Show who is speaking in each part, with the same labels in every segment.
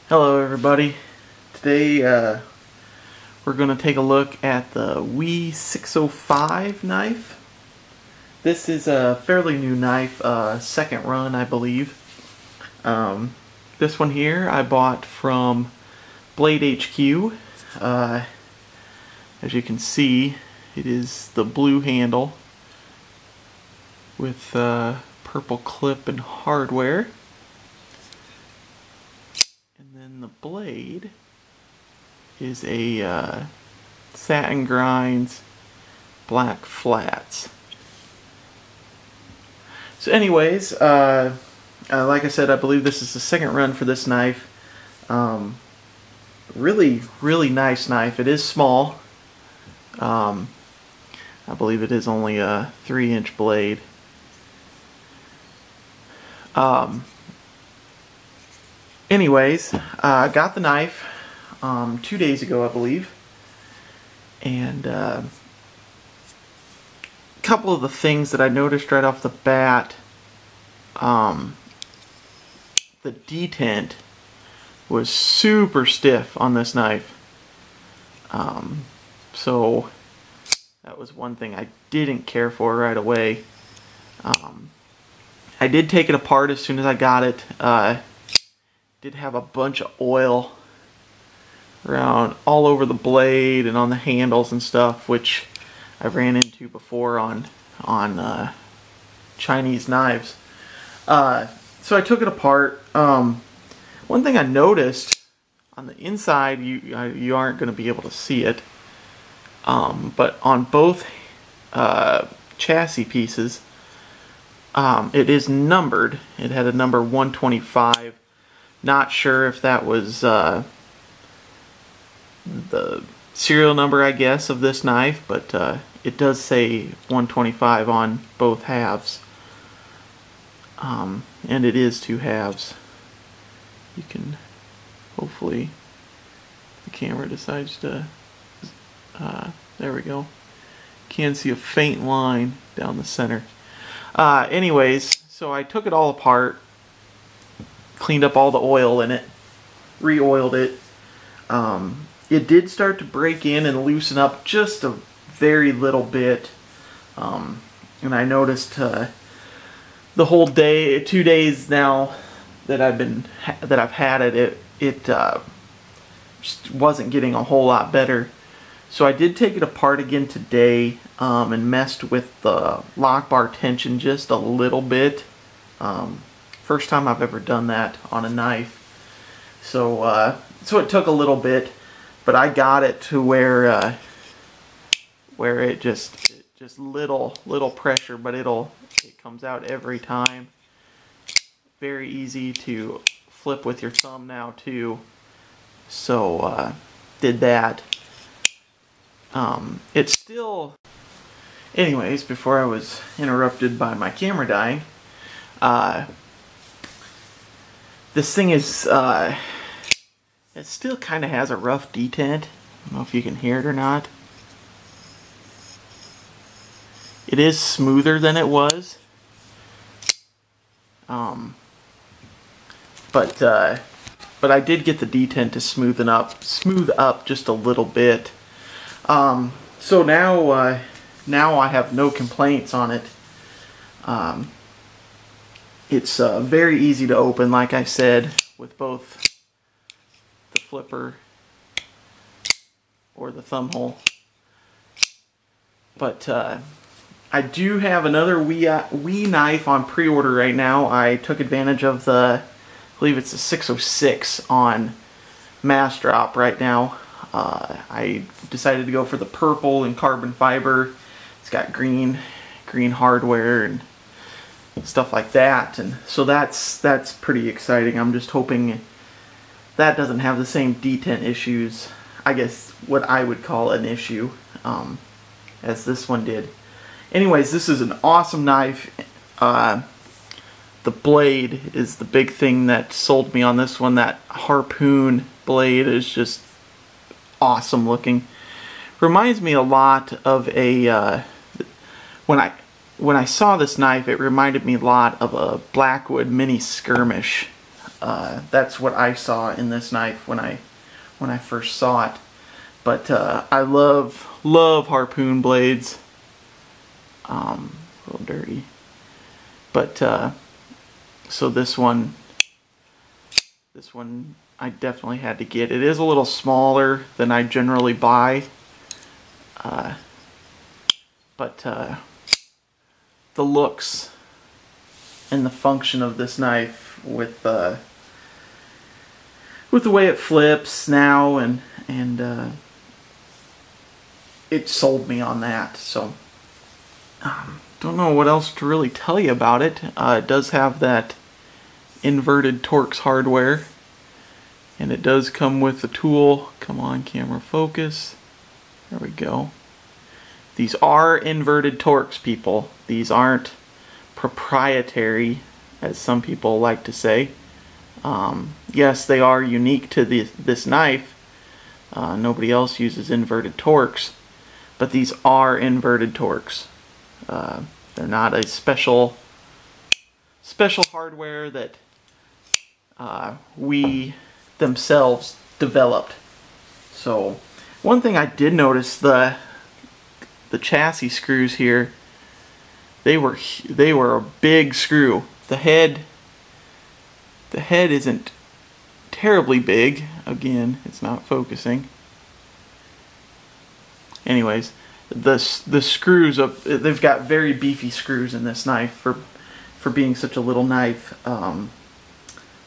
Speaker 1: Hello everybody. Today we're going to take a look at the WE 605 knife. This is a fairly new knife, second run I believe. This one here I bought from Blade HQ. As you can see, it is the blue handle with purple clip and hardware. And the blade is a satin grinds black flats. So anyways, like I said, I believe this is the second run for this knife. Really nice knife. It is small. I believe it is only a 3-inch blade. Anyways, I got the knife 2 days ago, I believe, and a couple of the things that I noticed right off the bat, the detent was super stiff on this knife, so that was one thing I didn't care for right away. I did take it apart as soon as I got it. Did have a bunch of oil around all over the blade and on the handles and stuff, which I've ran into before on Chinese knives. So I took it apart. One thing I noticed on the inside, you aren't going to be able to see it, but on both chassis pieces, it is numbered. It had a number 125. Not sure if that was the serial number, I guess, of this knife, but it does say 125 on both halves. And it is 2 halves. You can, hopefully, the camera decides to, there we go. Can see a faint line down the center. Anyways, so I took it all apart, cleaned up all the oil in it, re-oiled it. It did start to break in and loosen up just a very little bit, and I noticed the whole day, 2 days now that I've had it, it just wasn't getting a whole lot better. So I did take it apart again today and messed with the lock bar tension just a little bit. First time I've ever done that on a knife, so so it took a little bit, but I got it to where it just little pressure, but it comes out every time. Very easy to flip with your thumb now too. So did that. It's still. Anyways, before I was interrupted by my camera dying. This thing is, it still kind of has a rough detent. I don't know if you can hear it or not. It is smoother than it was. But I did get the detent to smooth up just a little bit. So now I have no complaints on it. It's very easy to open, like I said, with both the flipper or the thumb hole. But I do have another WE knife on pre-order right now. I took advantage of I believe it's the 606 on Massdrop right now. I decided to go for the purple and carbon fiber. It's got green hardware and stuff like that, and so that's pretty exciting. I'm just hoping that doesn't have the same detent issues, I guess what I would call an issue, as this one did. Anyways, this is an awesome knife. The blade is the big thing that sold me on this one. That harpoon blade is just awesome looking. Reminds me a lot of a when I saw this knife, it reminded me a lot of a Blackwood Mini Skirmish. That's what I saw in this knife when I first saw it. But I love harpoon blades. A little dirty. But so this one I definitely had to get. It is a little smaller than I generally buy. But the looks and the function of this knife with the way it flips now and it sold me on that. So don't know what else to really tell you about it. It does have that inverted Torx hardware, and it does come with the tool. Come on, camera, focus. There we go. These are inverted Torx, people. These aren't proprietary, as some people like to say. Yes, they are unique to this knife. Nobody else uses inverted Torx, but these are inverted Torx. They're not a special hardware that we themselves developed. So one thing I did notice, the chassis screws here, they were a big screw. The head isn't terribly big. Again, it's not focusing. Anyways, the screws they've got very beefy screws in this knife for being such a little knife.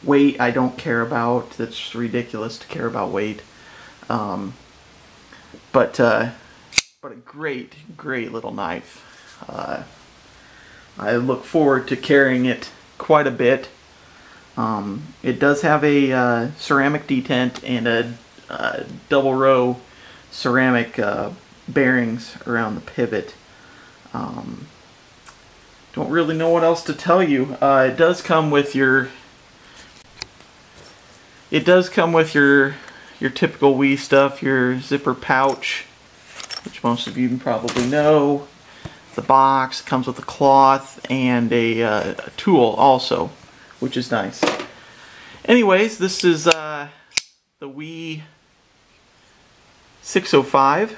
Speaker 1: Weight I don't care about. That's just ridiculous to care about weight. But a great little knife. I look forward to carrying it quite a bit. It does have a ceramic detent and a double row ceramic bearings around the pivot. Don't really know what else to tell you. It does come with your typical WE stuff, your zipper pouch, which most of you probably know. The box comes with a cloth and a tool also, which is nice. Anyways, this is the WE 605.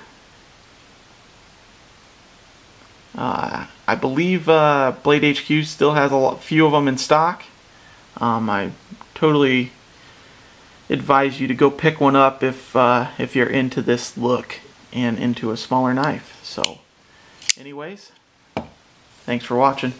Speaker 1: I believe Blade HQ still has a few of them in stock. I totally advise you to go pick one up if you're into this look and into a smaller knife. So anyways, thanks for watching.